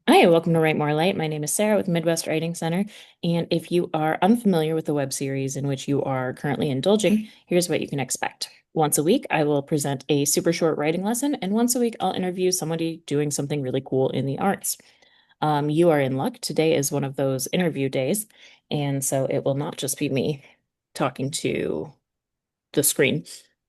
Hi, welcome to Write More Light. My name is Sarah with Midwest Writing Center. And if you are unfamiliar with the web series in which you are currently indulging, here's what you can expect. Once a week, I will present a super short writing lesson, and once a week, I'll interview somebody doing something really cool in the arts. You are in luck. Today is one of those interview days, and so it will not just be me talking to the screen.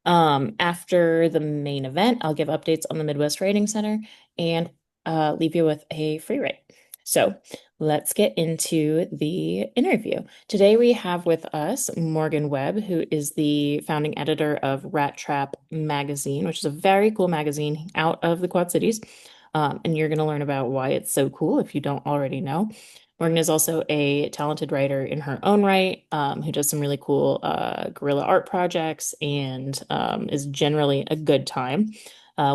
After the main event, I'll give updates on the Midwest Writing Center and leave you with a free write. So let's get into the interview. Today we have with us Morgan Webb, who is the founding editor of Rat Trap magazine, which is a very cool magazine out of the Quad Cities. And you're going to learn about why it's so cool if you don't already know. Morgan is also a talented writer in her own right, who does some really cool guerrilla art projects and is generally a good time.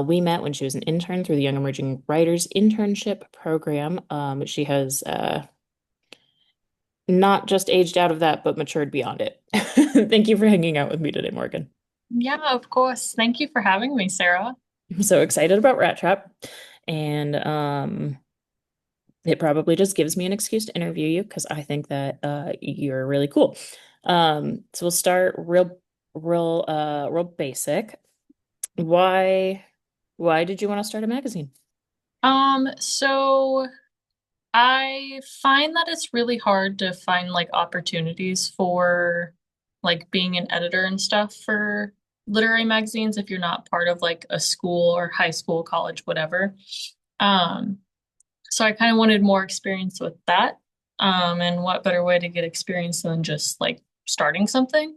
We met when she was an intern through the Young Emerging Writers Internship Program. She has not just aged out of that, but matured beyond it. Thank you for hanging out with me today, Morgan. Yeah, of course. Thank you for having me, Sarah. I'm so excited about Rat Trap. And it probably just gives me an excuse to interview you because I think that you're really cool. So we'll start real basic. Why why did you want to start a magazine? So I find that it's really hard to find like opportunities for like being an editor and stuff for literary magazines if you're not part of like a school or high school, college, whatever. Um, so I kind of wanted more experience with that. And what better way to get experience than just like starting something?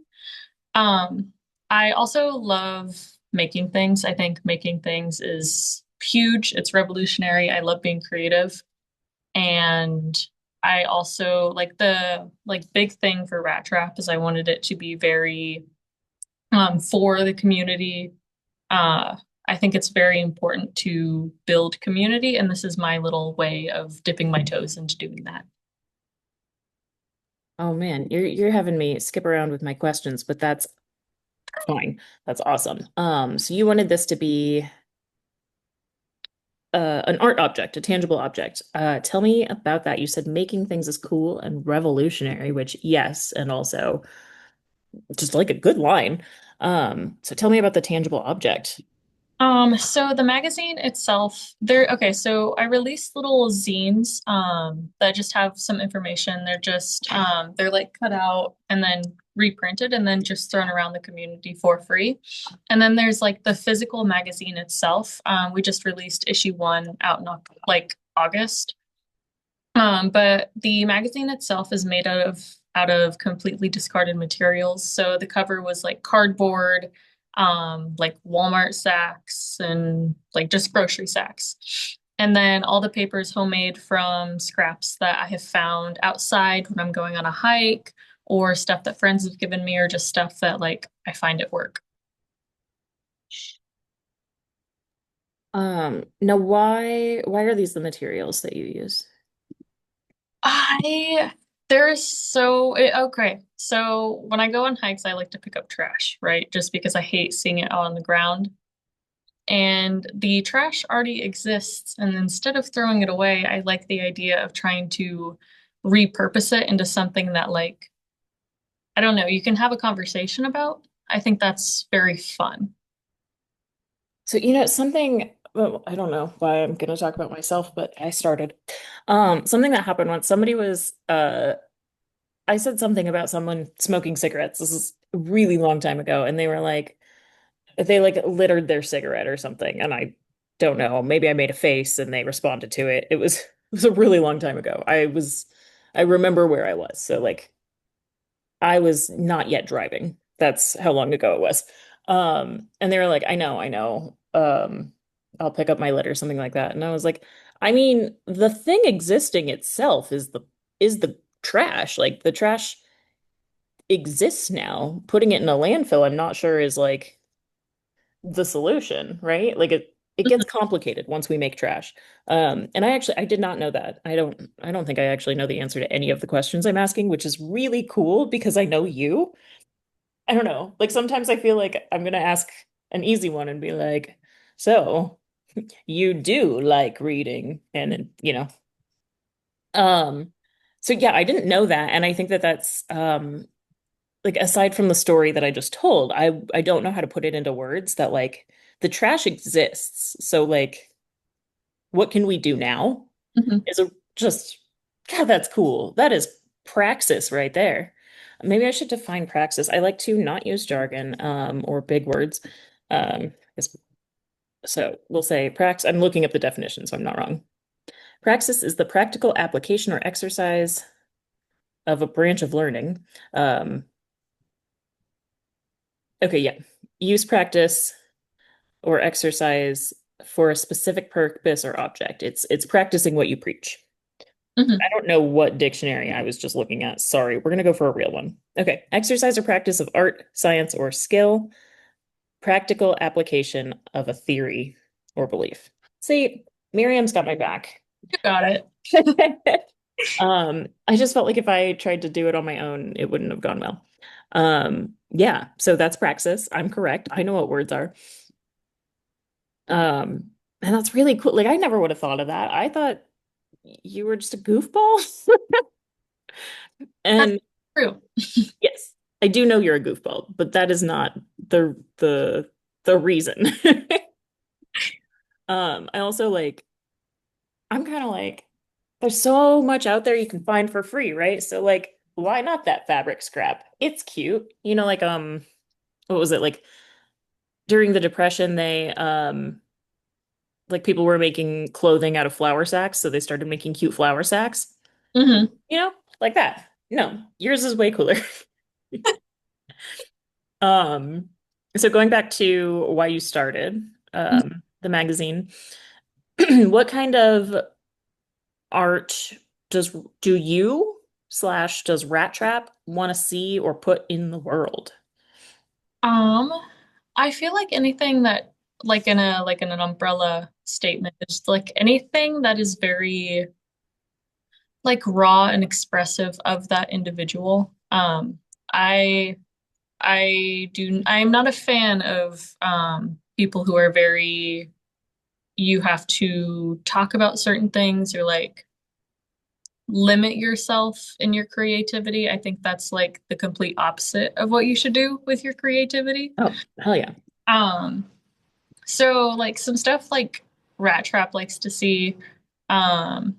Um, I also love making things. I think making things is huge. It's revolutionary. I love being creative. And I also like the big thing for Rat Trap is I wanted it to be very for the community. Uh I think it's very important to build community, and this is my little way of dipping my toes into doing that. Oh man, you're having me skip around with my questions, but that's fine. That's awesome. So you wanted this to be an art object, a tangible object. Tell me about that. You said making things is cool and revolutionary, which yes, and also just like a good line. So tell me about the tangible object. So the magazine itself, okay, so I released little zines that just have some information. They're like cut out and then reprinted and then just thrown around the community for free. And then there's like the physical magazine itself. We just released issue one out in like August. But the magazine itself is made out of completely discarded materials. So the cover was like cardboard, like Walmart sacks and like just grocery sacks. And then all the paper is homemade from scraps that I have found outside when I'm going on a hike or stuff that friends have given me or just stuff that like I find at work. Now why are these the materials that you use? I okay. So when I go on hikes, I like to pick up trash, right? Just because I hate seeing it out on the ground. And the trash already exists. And instead of throwing it away, I like the idea of trying to repurpose it into something that, like, I don't know, you can have a conversation about. I think that's very fun. So, something, well, I don't know why I'm going to talk about myself, but I started. Something that happened once somebody was, I said something about someone smoking cigarettes. This is a really long time ago. And they were like, they like littered their cigarette or something. And I don't know, maybe I made a face and they responded to it. It was a really long time ago. I remember where I was. So like, I was not yet driving. That's how long ago it was. And they were like, I know. I'll pick up my litter, something like that. And I was like, I mean, the thing existing itself is the trash. Like the trash exists now. Putting it in a landfill, I'm not sure is like the solution, right? Like it gets complicated once we make trash. And I did not know that. I don't think I actually know the answer to any of the questions I'm asking, which is really cool because I know you. I don't know. Like sometimes I feel like I'm gonna ask an easy one and be like, so you do like reading and Um, so yeah, I didn't know that, and I think that that's like aside from the story that I just told, I don't know how to put it into words that like the trash exists. So like what can we do now? Mhm. Is a just God, that's cool. That is praxis right there. Maybe I should define praxis. I like to not use jargon or big words. It's- so we'll say prax. I'm looking up the definition, so I'm not wrong. Praxis is the practical application or exercise of a branch of learning. Um, okay, yeah. Use practice or exercise for a specific purpose or object. It's practicing what you preach. Mhm. I don't know what dictionary I was just looking at. Sorry, we're gonna go for a real one. Okay, exercise or practice of art, science, or skill, practical application of a theory or belief. See, Miriam's got my back. You got it. I just felt like if I tried to do it on my own, it wouldn't have gone well. Yeah, so that's praxis. I'm correct. I know what words are. Um, and that's really cool. Like I never would have thought of that. I thought you were just a goofball. That's And true. yes, I do know you're a goofball, but that is not the reason. I also like I'm kind of like there's so much out there you can find for free, right? So like why not that fabric scrap? It's cute. You know, like what was it like during the Depression like people were making clothing out of flour sacks, so they started making cute flour sacks. Hmm. You know, like that. No, yours is way cooler. Um, so going back to why you started the magazine, what kind of art does do you slash does Rat Trap want to see or put in the world? Um, I feel like anything that like in an umbrella statement is like anything that is very like raw and expressive of that individual. I I'm not a fan of people who are very you have to talk about certain things or like limit yourself in your creativity. I think that's like the complete opposite of what you should do with your creativity. Oh, hell yeah. Um, so like some stuff like Rat Trap likes to see, um,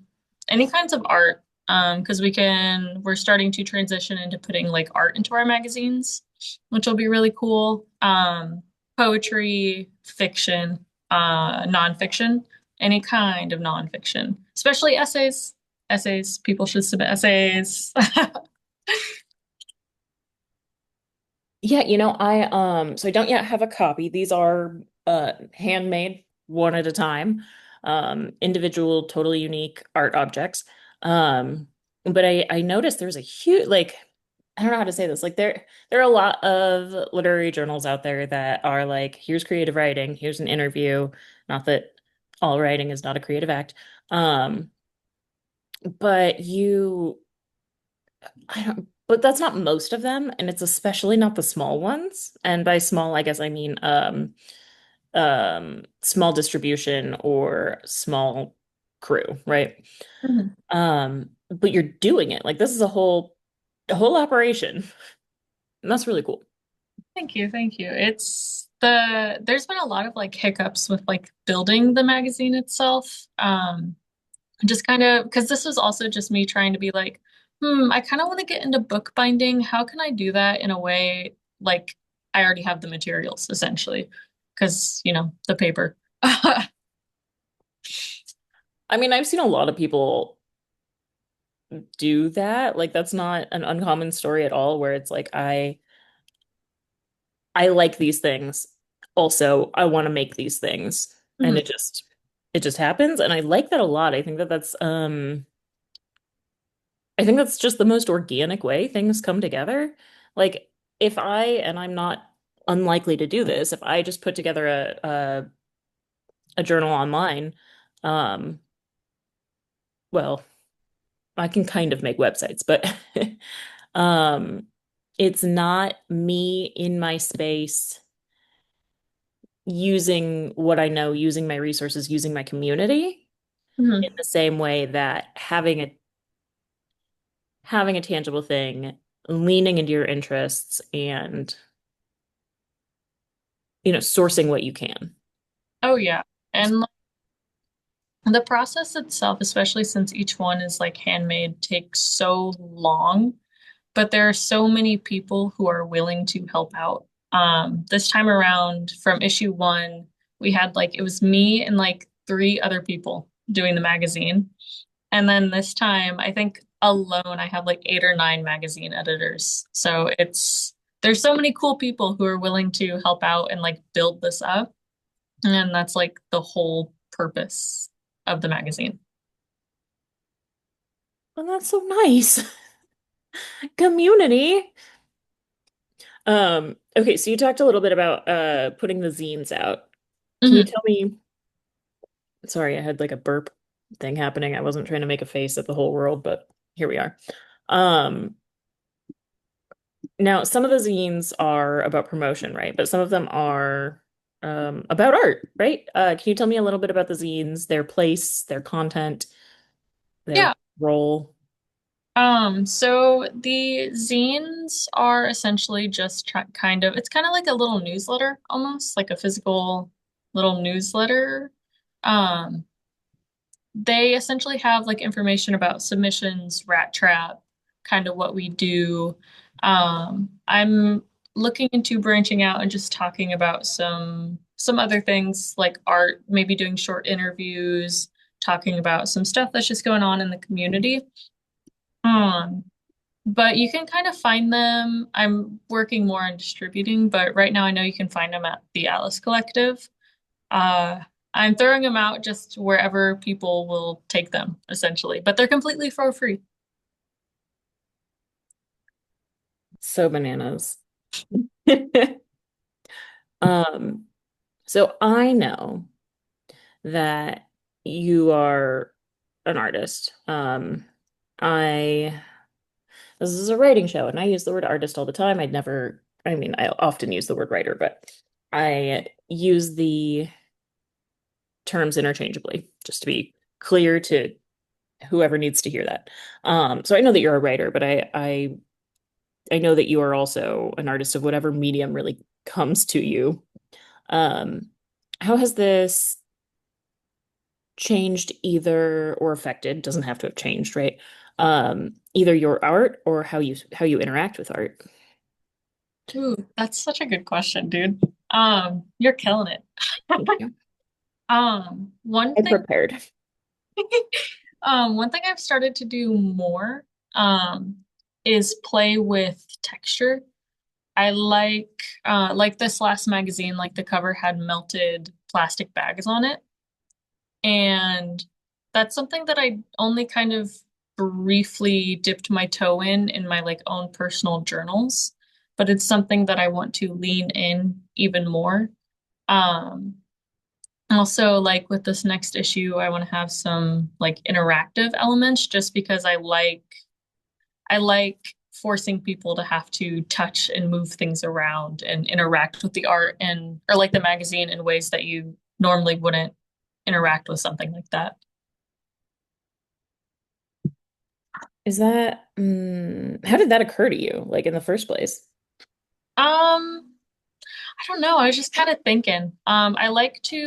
any kinds of art, because we're starting to transition into putting like art into our magazines, which will be really cool. Poetry, fiction, nonfiction, any kind of nonfiction, especially essays. Essays, people should submit essays. Yeah, so I don't yet have a copy. These are handmade one at a time. Individual, totally unique art objects. But I noticed there's a huge like I don't know how to say this. Like there are a lot of literary journals out there that are like, here's creative writing, here's an interview. Not that all writing is not a creative act. Um, but but that's not most of them, and it's especially not the small ones. And by small, I guess I mean small distribution or small crew, right? Mhm. But you're doing it. Like this is a whole operation. And that's really cool. Thank you, thank you. There's been a lot of like hiccups with like building the magazine itself. Just kind of because this was also just me trying to be like, I kind of want to get into bookbinding. How can I do that in a way like I already have the materials essentially? Because, the paper. I mean, I've seen a lot of people do that. Like that's not an uncommon story at all, where it's like I like these things. Also, I want to make these things. And Mhm, it just happens. And I like that a lot. I think that's just the most organic way things come together. Like if and I'm not unlikely to do this, if I just put together a journal online, um, well, I can kind of make websites, but um, it's not me in my space using what I know, using my resources, using my community mhm, in the same way that having having a tangible thing, leaning into your interests and, sourcing what you can. Oh yeah. And like, the process itself, especially since each one is like handmade, takes so long, but there are so many people who are willing to help out. This time around from issue one, we had like it was me and like three other people doing the magazine. And then this time, I think alone I have like eight or nine magazine editors. So there's so many cool people who are willing to help out and like build this up. And that's like the whole purpose of the magazine. Well, that's so nice. Community. Okay, so you talked a little bit about putting the zines out. Can you Mhm. tell me, sorry, I had like a burp thing happening. I wasn't trying to make a face at the whole world, but here we are. Um, Now some of the zines are about promotion, right? But some of them are about art, right? Can you tell me a little bit about the zines, their place, their content, their Yeah. role? So the zines are essentially just kind of, it's kind of like a little newsletter, almost like a physical little newsletter. Um, they essentially have like information about submissions, Rat Trap, kind of what we do. I'm looking into branching out and just talking about some other things like art, maybe doing short interviews, talking about some stuff that's just going on in the community. Um, but you can kind of find them. I'm working more on distributing, but right now I know you can find them at the Alice Collective. Uh, I'm throwing them out just wherever people will take them, essentially, but they're completely for free. So bananas. Um, so I know that you are an artist. I This is a writing show, and I use the word artist all the time. I mean, I often use the word writer, but I use the terms interchangeably, just to be clear to whoever needs to hear that. So I know that you're a writer, but I know that you are also an artist of whatever medium really comes to you. Um, how has this changed either or affected, doesn't have to have changed, right? Either your art or how you interact with art. Ooh, that's such a good question, dude. You're killing it. Thank you. One I thing, prepared. one thing I've started to do more, is play with texture. I like this last magazine, like the cover had melted plastic bags on it. And that's something that I only kind of briefly dipped my toe in my like own personal journals, but it's something that I want to lean in even more. Um, Also, like with this next issue, I want to have some like interactive elements just because I like forcing people to have to touch and move things around and interact with the art and or like the magazine in ways that you normally wouldn't interact with something like that. How did that occur to you, like in the first place? I don't know. I was just kind of thinking. I like to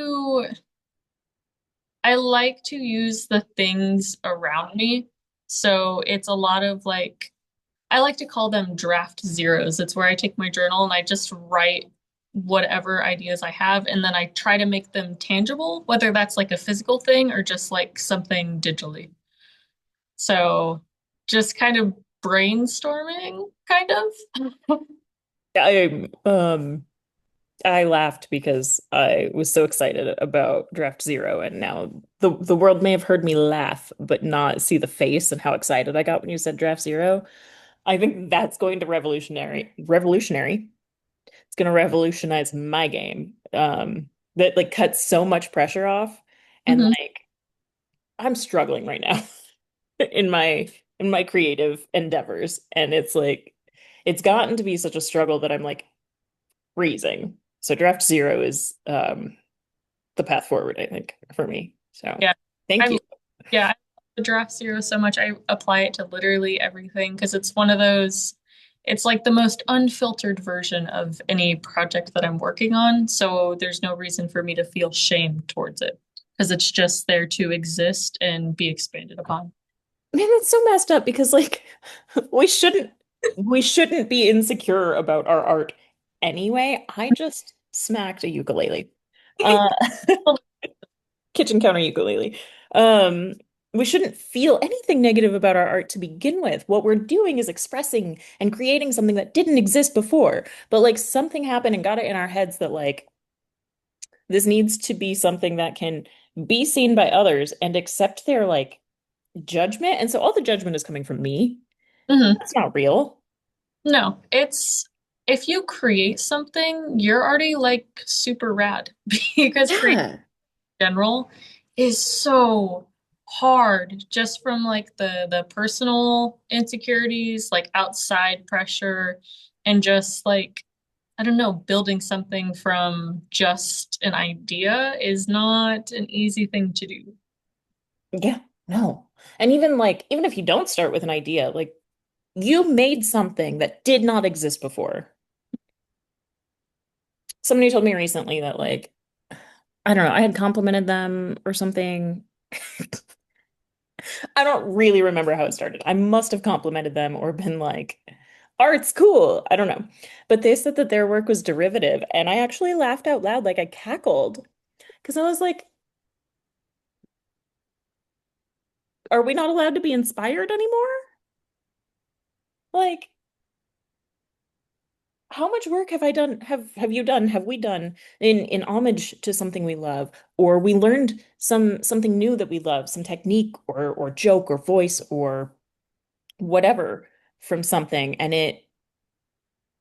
use the things around me. So it's a lot of like I like to call them draft zeros. It's where I take my journal and I just write whatever ideas I have and then I try to make them tangible, whether that's like a physical thing or just like something digitally. So just kind of brainstorming, kind of. I laughed because I was so excited about Draft Zero, and now the world may have heard me laugh, but not see the face and how excited I got when you said Draft Zero. I think that's going to revolutionary. It's going to revolutionize my game. That like cuts so much pressure off, and Mhm. like I'm struggling right now in my creative endeavors, and it's like it's gotten to be such a struggle that I'm like freezing. So draft zero is the path forward, I think, for me. So Yeah. thank I you. yeah, the draft zero so much. I apply it to literally everything because it's one of those, it's like the most unfiltered version of any project that I'm working on. So there's no reason for me to feel shame towards it because it's just there to exist and be expanded upon. Man, that's so messed up because like we shouldn't we shouldn't be insecure about our art anyway. I just smacked a ukulele. Uh kitchen counter ukulele. Um we shouldn't feel anything negative about our art to begin with. What we're doing is expressing and creating something that didn't exist before. But like something happened and got it in our heads that like this needs to be something that can be seen by others and accept their like judgment. And so all the judgment is coming from me. Mhm. That's not real. No, it's if you create something, you're already like super rad because creating Yeah. in general is so hard just from like the personal insecurities, like outside pressure and just like I don't know, building something from just an idea is not an easy thing to do. Yeah. No. And even like, even if you don't start with an idea, like you made something that did not exist before. Somebody told me recently that like, I don't know, I had complimented them or something. I don't really remember how it started. I must have complimented them or been like, art's cool. I don't know. But they said that their work was derivative. And I actually laughed out loud, like I cackled because I was like, are we not allowed to be inspired anymore? Like, how much work have I done? Have you done? Have we done in homage to something we love, or we learned something new that we love, some technique or joke or voice or whatever from something, and it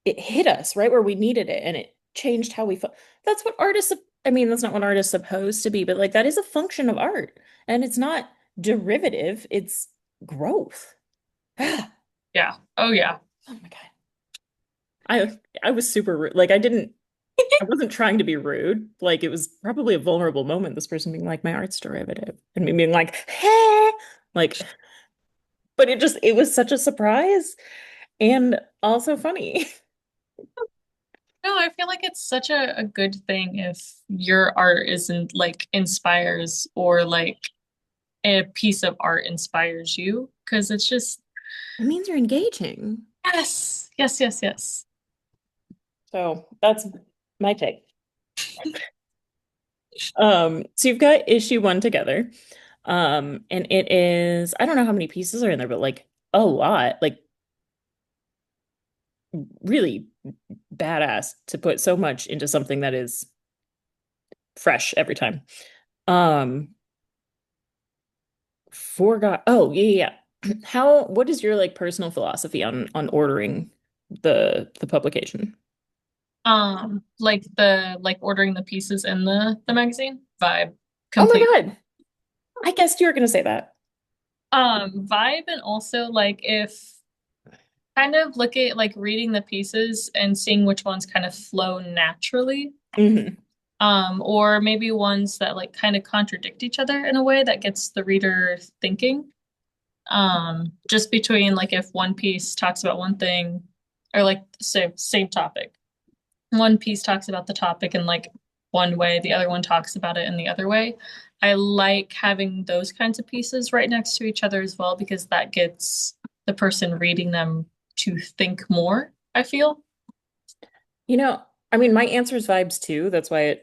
hit us right where we needed it, and it changed how we felt. That's what art is. I mean, that's not what art is supposed to be, but like that is a function of art, and it's not derivative. It's growth. Yeah. Oh yeah. Oh my God. I was super rude. Like I wasn't trying to be rude. Like it was probably a vulnerable moment, this person being like, my art's derivative. And me being like, hey, like, but it was such a surprise and also funny. No, I feel like it's such a good thing if your art isn't like inspires or like a piece of art inspires you because it's just It means you're engaging. yes, yes, yes, yes. So that's my take. So you've got issue one together. And it is, I don't know how many pieces are in there, but like a lot, like really badass to put so much into something that is fresh every time. Um, Forgot. Oh, yeah, yeah. Yeah. What is your like personal philosophy on ordering the publication? Like the like ordering the pieces in the magazine vibe Oh my complete. God. I guessed you were gonna say that. Vibe and also like if kind of look at like reading the pieces and seeing which ones kind of flow naturally. Hmm. Or maybe ones that like kind of contradict each other in a way that gets the reader thinking. Just between like if one piece talks about one thing or like same topic. One piece talks about the topic in like one way, the other one talks about it in the other way. I like having those kinds of pieces right next to each other as well because that gets the person reading them to think more, I feel. You know, I mean, my answer is vibes too. That's why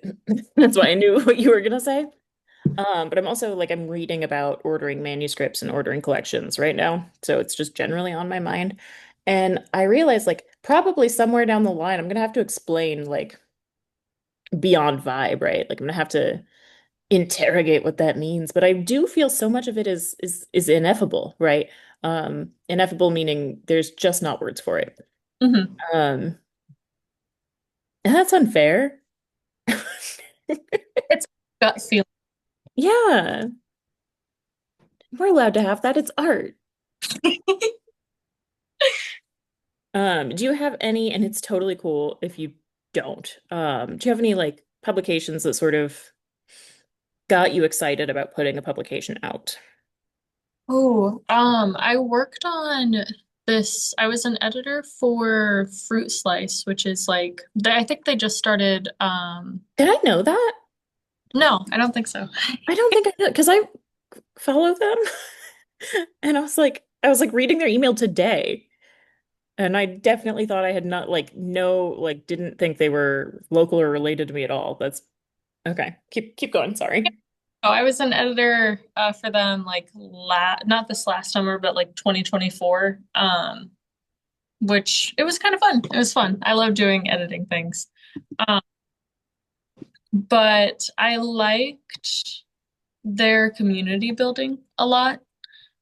that's why I knew what you were gonna say. But I'm also like I'm reading about ordering manuscripts and ordering collections right now, so it's just generally on my mind. And I realize like probably somewhere down the line, I'm gonna have to explain like beyond vibe, right? Like I'm gonna have to interrogate what that means. But I do feel so much of it is ineffable, right? Ineffable meaning there's just not words for it. Hmm. Um, and that's unfair. It's gut feeling. Yeah, we're allowed to have that. It's art. Do you have any, and it's totally cool if you don't. Do you have any like publications that sort of got you excited about putting a publication out? I worked on this. I was an editor for Fruit Slice, which is like I think they just started. Did I know that? No, I don't think so. I don't think I know because I follow them. And I was like reading their email today. And I definitely thought I had not like no like didn't think they were local or related to me at all. That's okay. Keep going, sorry. Oh, I was an editor for them like la not this last summer, but like 2024. Which it was kind of fun. It was fun. I love doing editing things. Um, but I liked their community building a lot.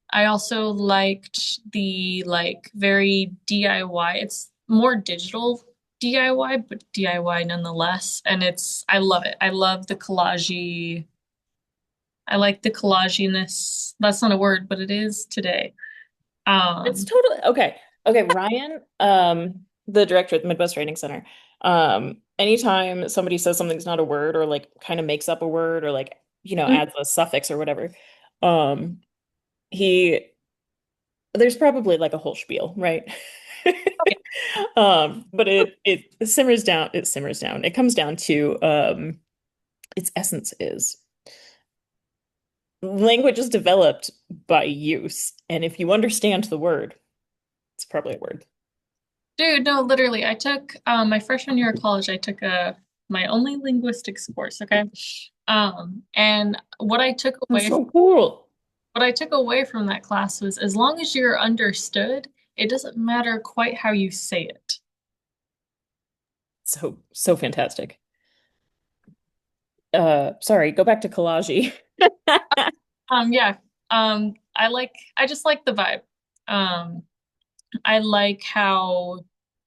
I also liked the like very DIY. It's more digital DIY, but DIY nonetheless. And I love it. I love the collage. I like the collaginess. That's not a word, but it is today. It's Um, totally okay. Okay, Ryan, the director at the Midwest Writing Center. Anytime somebody says something's not a word or like kind of makes up a word or like, adds a suffix or whatever, um, he there's probably like a whole spiel, right? But it simmers down, it simmers down. It comes down to its essence is language is developed by use, and if you understand the word, it's probably a word. Dude, no, literally, I took my freshman year of college, I took a my only linguistics course, okay? And That's so cool. what I took away from that class was as long as you're understood, it doesn't matter quite how you say it. So fantastic. Sorry, go back to collage. Yeah. I just like the vibe. Um, I like how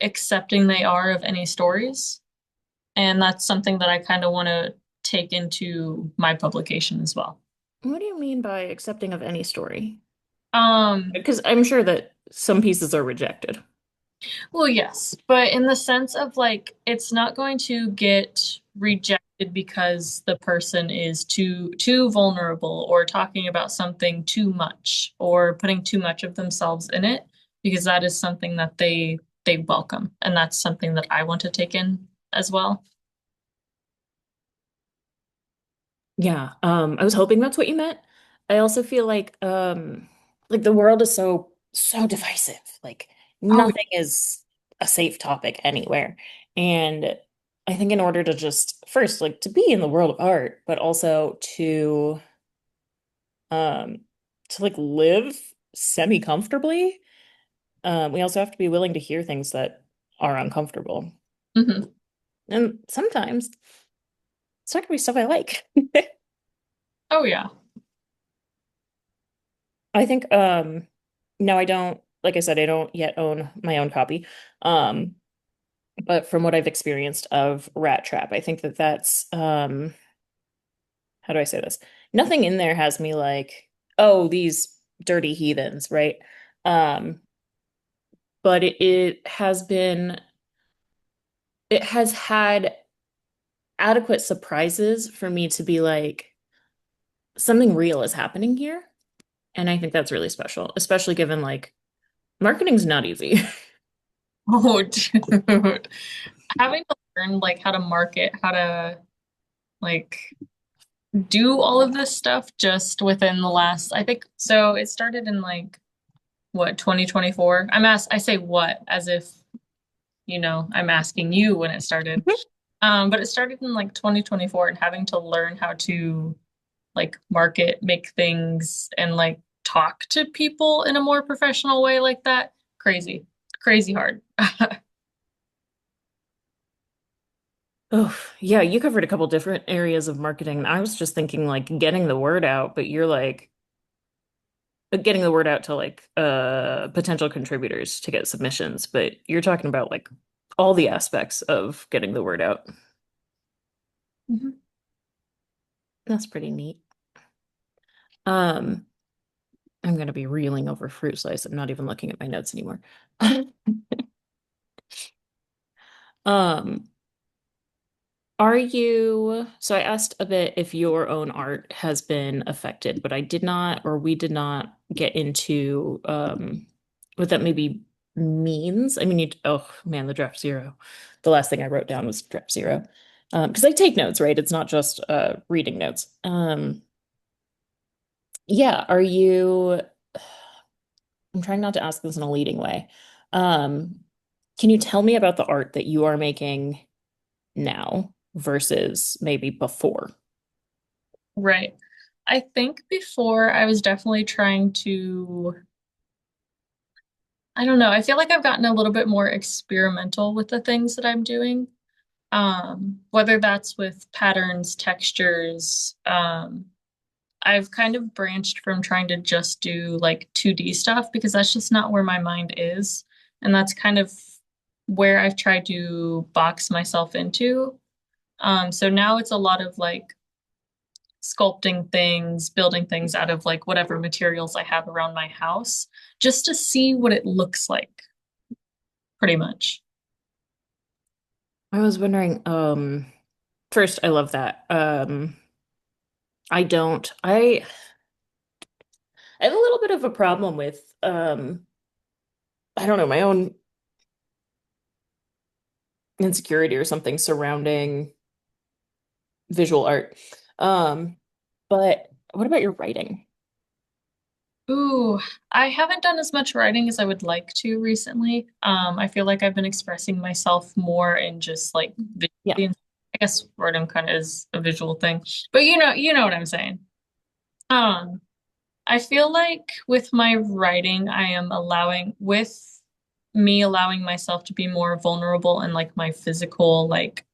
accepting they are of any stories, and that's something that I kind of want to take into my publication as well. What do you mean by accepting of any story? Um, Because I'm sure that some pieces are rejected. Well, yes, but in the sense of like, it's not going to get rejected because the person is too vulnerable or talking about something too much or putting too much of themselves in it, because that is something that they welcome, and that's something that I want to take in as well. Yeah, I was hoping that's what you meant. I also feel like the world is so divisive. Like Oh, nothing is a safe topic anywhere. And I think in order to just first like to be in the world of art, but also um to like live semi-comfortably, we also have to be willing to hear things that are uncomfortable. mhm. And sometimes it's not gonna be stuff I like. Oh yeah. I think no, I don't, like I said, I don't yet own my own copy. Um, but from what I've experienced of Rat Trap, I think that that's how do I say this? Nothing in there has me like, oh, these dirty heathens, right? Um, but it has had adequate surprises for me to be like, something real is happening here. And I think that's really special, especially given like marketing's not easy. Oh, dude. Having to learn like how to market, how to like do all of this stuff just within the last, I think, so it started in like what, 2024? I say what as if, I'm asking you when it started. But it started in like 2024, and having to learn how to like market, make things, and like talk to people in a more professional way like that. Crazy. Crazy hard. Oh, yeah, you covered a couple different areas of marketing. I was just thinking like getting the word out, but you're like getting the word out to like potential contributors to get submissions, but you're talking about like all the aspects of getting the word out. Mhm. That's pretty neat. Um, I'm gonna be reeling over fruit slice. I'm not even looking at my notes anymore. Um, are you, so I asked a bit if your own art has been affected, but I did not, or we did not get into what that maybe means. I mean, oh man, the draft zero. The last thing I wrote down was draft zero. Because I take notes, right? It's not just reading notes. Yeah, are you I'm trying not to ask this in a leading way. Um, can you tell me about the art that you are making now versus maybe before? Right. I think before I was definitely trying to, I don't know, I feel like I've gotten a little bit more experimental with the things that I'm doing. Whether that's with patterns, textures, I've kind of branched from trying to just do like 2D stuff because that's just not where my mind is. And that's kind of where I've tried to box myself into. So now it's a lot of like sculpting things, building things out of like whatever materials I have around my house, just to see what it looks like, pretty much. I was wondering, first, I love that. I have a little bit of a problem with, I don't know, my own insecurity or something surrounding visual art. Um, but what about your writing? Ooh, I haven't done as much writing as I would like to recently. I feel like I've been expressing myself more in just like Yeah. visually. I guess writing kind of is a visual thing, but you know what I'm saying. Um, I feel like with my writing, I am with me allowing myself to be more vulnerable in like my physical, like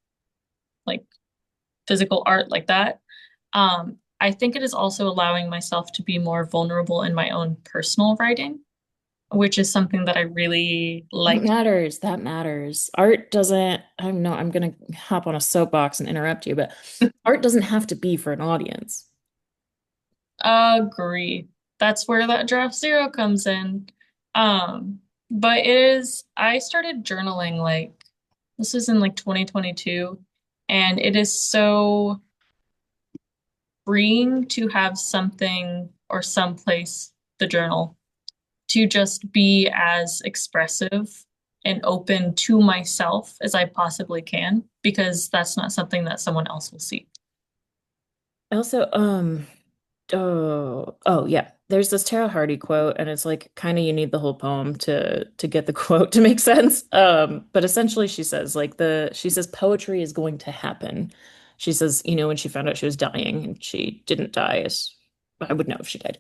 physical art like that. I think it is also allowing myself to be more vulnerable in my own personal writing, which is something that I really That like. matters. That matters. Art doesn't, I don't know, I'm gonna hop on a soapbox and interrupt you, but art doesn't have to be for an audience. Agree. That's where that draft zero comes in. But I started journaling like this was in like 2022, and it is so freeing to have something or someplace, the journal, to just be as expressive and open to myself as I possibly can, because that's not something that someone else will see. I also, oh yeah. There's this Tara Hardy quote, and it's like kind of you need the whole poem to get the quote to make sense. But essentially she says poetry is going to happen. She says, when she found out she was dying, and she didn't die, as I would know if she died.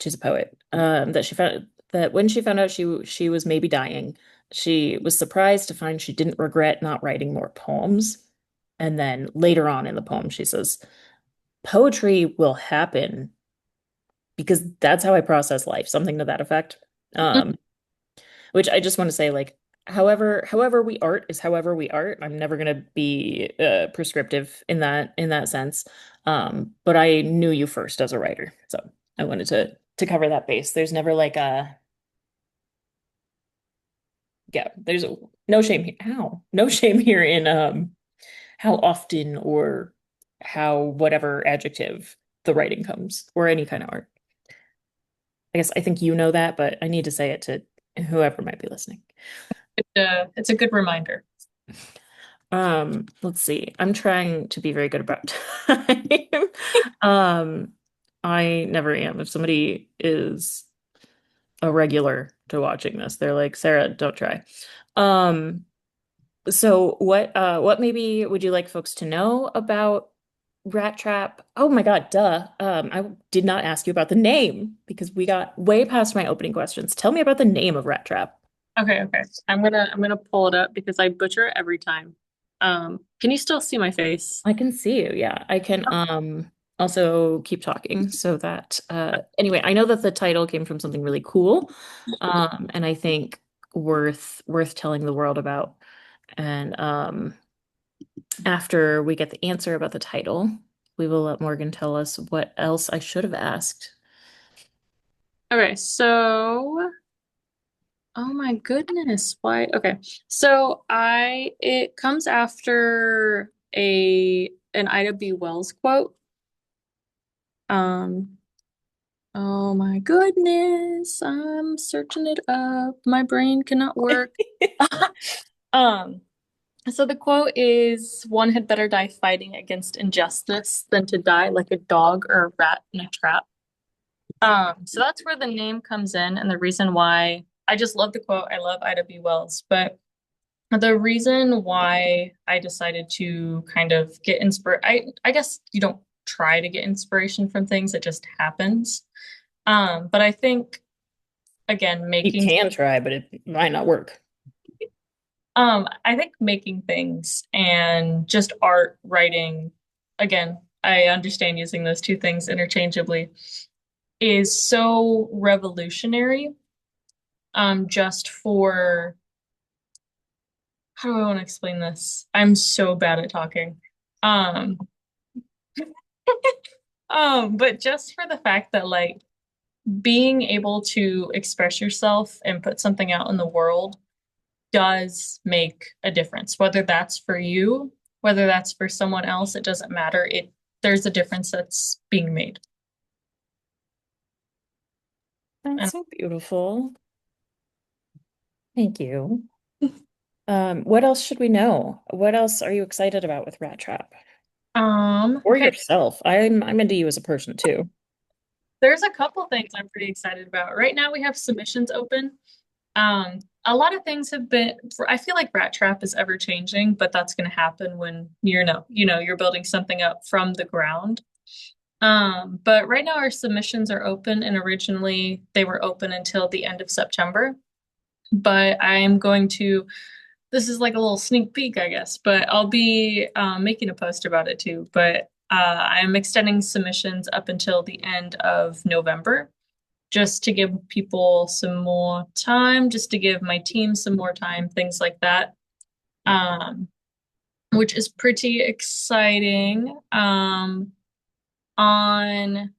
She's a poet. That when she found out she was maybe dying, she was surprised to find she didn't regret not writing more poems. And then later on in the poem, she says, poetry will happen because that's how I process life, something to that effect. Um, which I just want to say, like, however we art is however we art. I'm never gonna be prescriptive in that sense. But I knew you first as a writer, so I wanted to cover that base. There's never like a yeah, there's no shame here. How? No shame here in how often or how whatever adjective the writing comes or any kind of art. I guess I think you know that, but I need to say it to whoever might be listening. It's a good reminder. Let's see. I'm trying to be very good about time. Um, I never am. If somebody is a regular to watching this, they're like, Sarah, don't try. Um, so what maybe would you like folks to know about Rat Trap? Oh my God, duh. I did not ask you about the name because we got way past my opening questions. Tell me about the name of Rat Trap. Okay. I'm gonna pull it up because I butcher it every time. Can you still see my face? I can see you. Yeah. I can also keep talking so that anyway, I know that the title came from something really cool. And I think worth telling the world about. And after we get the answer about the title, we will let Morgan tell us what else I should have asked. Okay, so oh my goodness, why? Okay, so I it comes after a an Ida B. Wells quote. Um, Oh my goodness, I'm searching it up. My brain cannot work. Um, so the quote is one had better die fighting against injustice than to die like a dog or a rat in a trap. So that's where the name comes in and the reason why I just love the quote. I love Ida B. Wells, but the reason why I decided to kind of get I guess you don't try to get inspiration from things, it just happens. But I think again, You can try, but it might not work. I think making things and just art, writing, again, I understand using those two things interchangeably, is so revolutionary. Just for how do I want to explain this? I'm so bad at talking. Um, but just for the fact that like being able to express yourself and put something out in the world does make a difference. Whether that's for you, whether that's for someone else, it doesn't matter. There's a difference that's being made. That's And so beautiful. Thank you. What else should we know? What else are you excited about with Rat Trap? Or okay, yourself? I'm into you as a person too. there's a couple things I'm pretty excited about. Right now we have submissions open. A lot of things have been, I feel like Rat Trap is ever changing, but that's going to happen when you're building something up from the ground. But right now our submissions are open and originally they were open until the end of September. But I am going to, this is like a little sneak peek, I guess, but I'll be making a post about it too. But I'm extending submissions up until the end of November just to give people some more time, just to give my team some more time, things like that, which is pretty exciting. On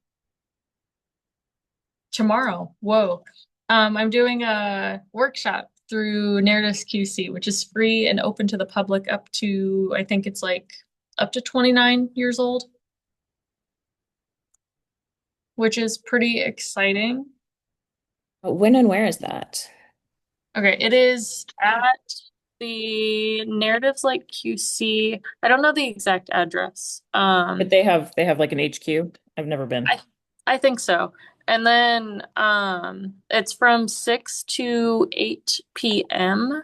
tomorrow, whoa, I'm doing a workshop through Narrative QC, which is free and open to the public up to, I think it's like up to 29 years old, which is pretty exciting. But when and where is that? Okay, it is at the Narratives like QC. I don't know the exact address. But they have like an HQ. I've never been. I I think so. And then it's from 6 to 8 p.m.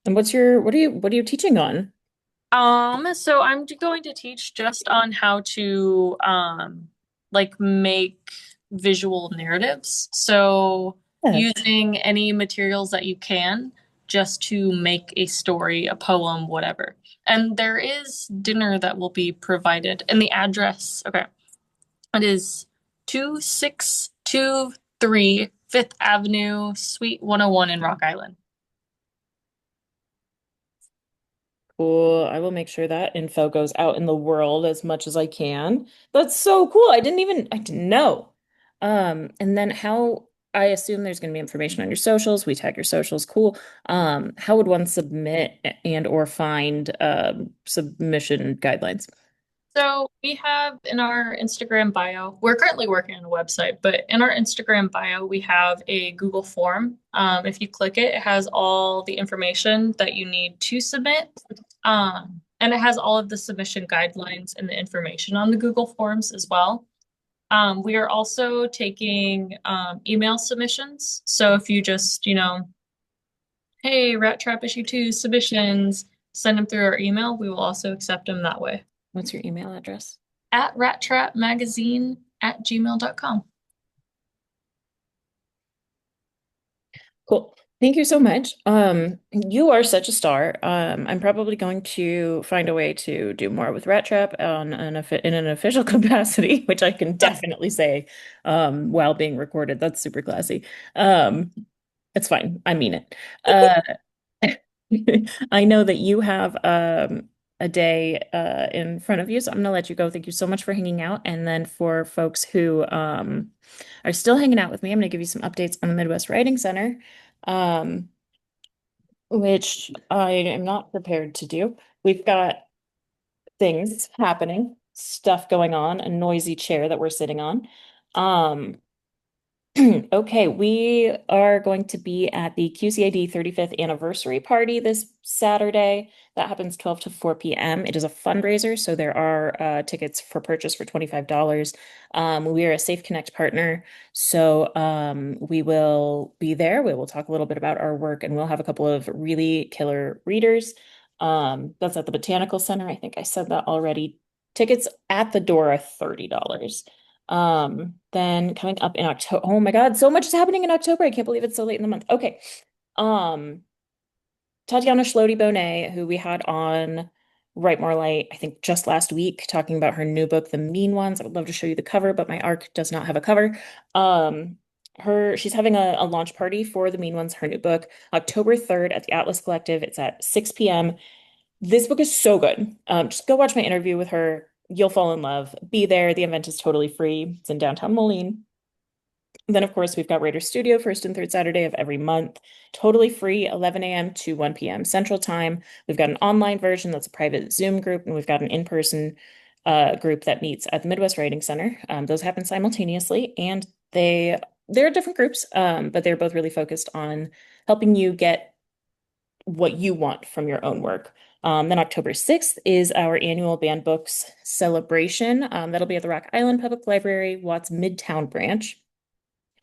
And what are you teaching on? So I'm going to teach just on how to like make visual narratives. So Yeah. using any materials that you can just to make a story, a poem, whatever. And there is dinner that will be provided. And the address, okay, it is 2623 Fifth Avenue, Suite 101 in Rock Island. Cool. I will make sure that info goes out in the world as much as I can. That's so cool. I didn't know. And then I assume there's going to be information on your socials. We tag your socials. Cool. How would one submit and or find submission guidelines? So we have in our Instagram bio, we're currently working on a website, but in our Instagram bio, we have a Google form. If you click it, it has all the information that you need to submit. And it has all of the submission guidelines and the information on the Google Forms as well. We are also taking email submissions. So if you just, hey, Rat Trap issue 2 submissions, send them through our email. We will also accept them that way What's your email address? at rattrapmagazine@gmail.com. Cool. Thank you so much. You are such a star. I'm probably going to find a way to do more with Rat Trap in an official capacity, which I can definitely say while being recorded. That's super classy. Um, it's fine. I mean it. Uh, I know that you have a day in front of you, so I'm gonna let you go. Thank you so much for hanging out. And then for folks who are still hanging out with me, I'm gonna give you some updates on the Midwest Writing Center, um, which I am not prepared to do. We've got things happening, stuff going on, a noisy chair that we're sitting on. Okay, we are going to be at the QCID 35th anniversary party this Saturday. That happens 12 to 4 p.m. It is a fundraiser, so there are tickets for purchase for $25. We are a Safe Connect partner, so we will be there. We will talk a little bit about our work, and we'll have a couple of really killer readers. That's at the Botanical Center. I think I said that already. Tickets at the door are $30. Then coming up in October. Oh my God, so much is happening in October. I can't believe it's so late in the month. Okay. Um, Tatiana Schlote Bonet, who we had on Write More Light, I think just last week, talking about her new book, The Mean Ones. I would love to show you the cover, but my ARC does not have a cover. Um, she's having a launch party for The Mean Ones, her new book, October 3rd at the Atlas Collective. It's at 6 p.m. This book is so good. Just go watch my interview with her. You'll fall in love. Be there. The event is totally free. It's in downtown Moline. Then, of course, we've got Writer Studio first and third Saturday of every month. Totally free, 11 a.m. to 1 p.m. Central Time. We've got an online version that's a private Zoom group, and we've got an in-person group that meets at the Midwest Writing Center. Those happen simultaneously, and they're different groups, but they're both really focused on helping you get what you want from your own work. Then October 6th is our annual Banned Books celebration. That'll be at the Rock Island Public Library, Watts Midtown branch.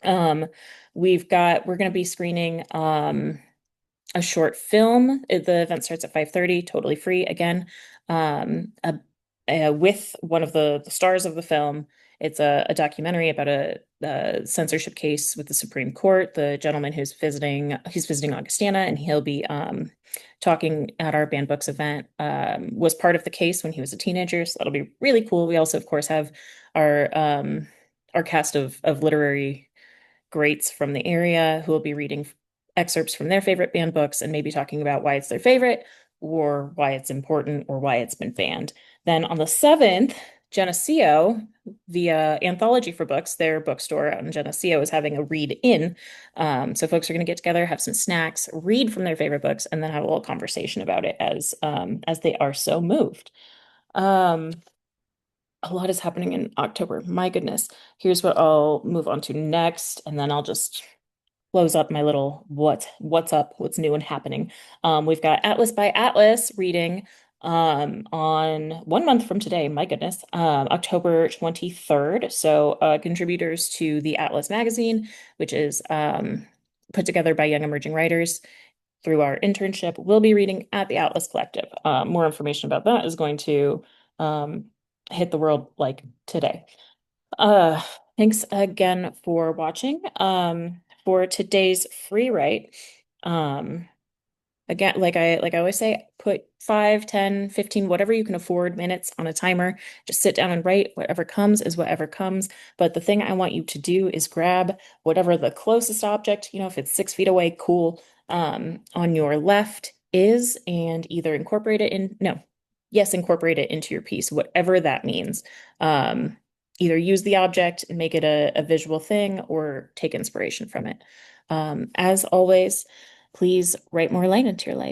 Um, we're going to be screening a short film. The event starts at 5:30, totally free again. Um, a, with one of the stars of the film. It's a documentary about a censorship case with the Supreme Court. The gentleman he's visiting Augustana, and he'll be talking at our Banned Books event. Was part of the case when he was a teenager, so that'll be really cool. We also, of course, have our cast of literary greats from the area who will be reading excerpts from their favorite banned books and maybe talking about why it's their favorite or why it's important or why it's been banned. Then on the 7th, Geneseo, the anthology for books, their bookstore out in Geneseo is having a read in. So folks are going to get together, have some snacks, read from their favorite books, and then have a little conversation about it as they are so moved. Um, a lot is happening in October. My goodness. Here's what I'll move on to next, and then I'll just close up my little what's up, what's new and happening. We've got Atlas by Atlas reading on 1 month from today. My goodness, October 23rd. So contributors to the Atlas magazine, which is put together by young emerging writers through our internship, will be reading at the Atlas Collective. More information about that is going to um, hit the world like today. Uh, Thanks again for watching. For today's free write, um, again, like I always say, put 5, 10, 15, whatever you can afford minutes on a timer. Just sit down and write. Whatever comes is whatever comes. But the thing I want you to do is grab whatever the closest object, if it's 6 feet away, cool, on your left is, and either incorporate it in, no, yes, incorporate it into your piece, whatever that means. Either use the object and make it a visual thing or take inspiration from it. As always, please write more light into your life.